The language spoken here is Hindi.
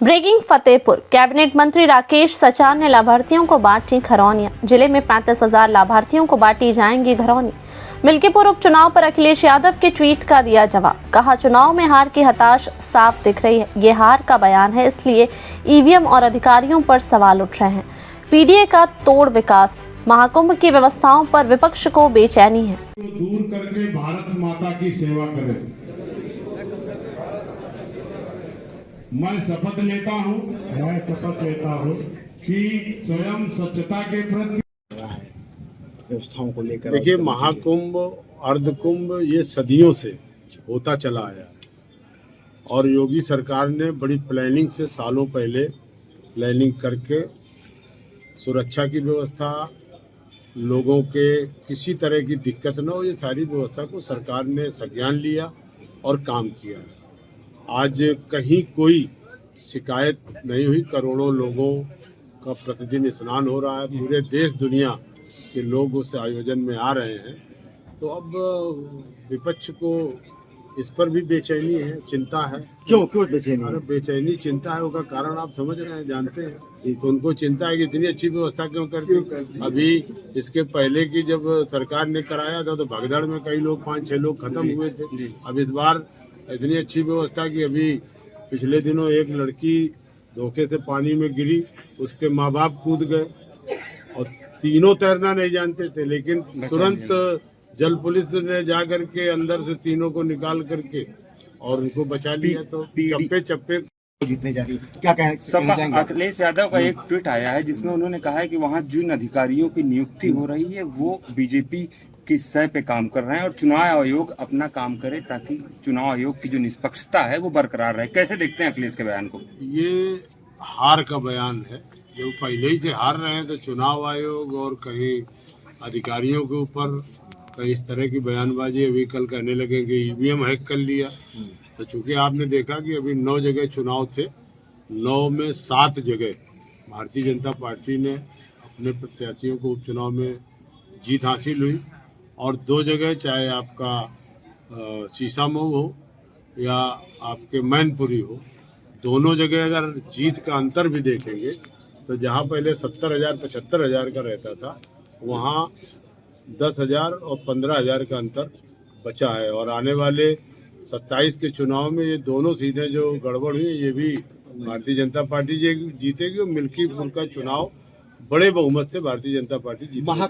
ब्रेकिंग फतेहपुर। कैबिनेट मंत्री राकेश सचार ने लाभार्थियों को बांटी घरौनियां। जिले में 35,000 लाभार्थियों को बांटी जाएंगी घरौनी। मिल्कीपुर उपचुनाव पर अखिलेश यादव के ट्वीट का दिया जवाब। कहा, चुनाव में हार की हताश साफ दिख रही है। ये हार का बयान है, इसलिए ईवीएम और अधिकारियों पर सवाल उठ रहे हैं। पीडीए का तोड़ विकास, महाकुंभ की व्यवस्थाओं पर विपक्ष को बेचैनी है। दूर करके भारत माता की सेवा करें। मैं शपथ लेता हूं कि स्वयं स्वच्छता के प्रति व्यवस्थाओं को लेकर। देखिए, महाकुंभ अर्धकुंभ ये सदियों से होता चला आया और योगी सरकार ने बड़ी प्लानिंग से सालों पहले प्लानिंग करके सुरक्षा की व्यवस्था, लोगों के किसी तरह की दिक्कत न हो, ये सारी व्यवस्था को सरकार ने संज्ञान लिया और काम किया। आज कहीं कोई शिकायत नहीं हुई। करोड़ों लोगों का प्रतिदिन स्नान हो रहा है। पूरे देश दुनिया के लोग उस आयोजन में आ रहे हैं। तो अब विपक्ष को इस पर भी बेचैनी है, चिंता है। क्यों बेचैनी? अरे बेचैनी चिंता है, उसका कारण आप समझ रहे हैं, जानते हैं। तो उनको चिंता है कि इतनी अच्छी व्यवस्था क्यों कर दी। अभी इसके पहले की जब सरकार ने कराया था तो भगदड़ में कई लोग 5-6 लोग खत्म हुए थे। अब इस बार इतनी अच्छी व्यवस्था कि अभी पिछले दिनों एक लड़की धोखे से पानी में गिरी, उसके माँ बाप कूद गए और तीनों तैरना नहीं जानते थे, लेकिन तुरंत जल पुलिस ने जा करके अंदर से तीनों को निकाल करके और उनको बचा लिया। तो चप्पे चप्पे जीतने जा रही है। क्या कहना चाहेंगे? अखिलेश यादव का एक ट्वीट आया है जिसमें उन्होंने कहा है कि वहां जिन अधिकारियों की नियुक्ति हो रही है वो बीजेपी की सह पे काम कर रहे हैं और चुनाव आयोग अपना काम करे ताकि चुनाव आयोग की जो निष्पक्षता है वो बरकरार रहे। कैसे देखते हैं अखिलेश के बयान को? ये हार का बयान है। जो पहले ही से हार रहे हैं तो चुनाव आयोग और कहीं अधिकारियों के ऊपर कहीं इस तरह की बयानबाजी अभी कल कहने लगे कि ईवीएम हैक कर लिया। तो चूंकि आपने देखा कि अभी 9 जगह चुनाव थे, 9 में 7 जगह भारतीय जनता पार्टी ने अपने प्रत्याशियों को उपचुनाव में जीत हासिल हुई और 2 जगह, चाहे आपका सीसामऊ हो या आपके मैनपुरी हो, दोनों जगह अगर जीत का अंतर भी देखेंगे तो जहां पहले 70,000 75,000 का रहता था, वहां 10,000 और 15,000 का अंतर बचा है। और आने वाले 27 के चुनाव में ये दोनों सीटें जो गड़बड़ हुई ये भी भारतीय जनता पार्टी जीतेगी और मिल्कीपुर का चुनाव बड़े बहुमत से भारतीय जनता पार्टी जीतेगी।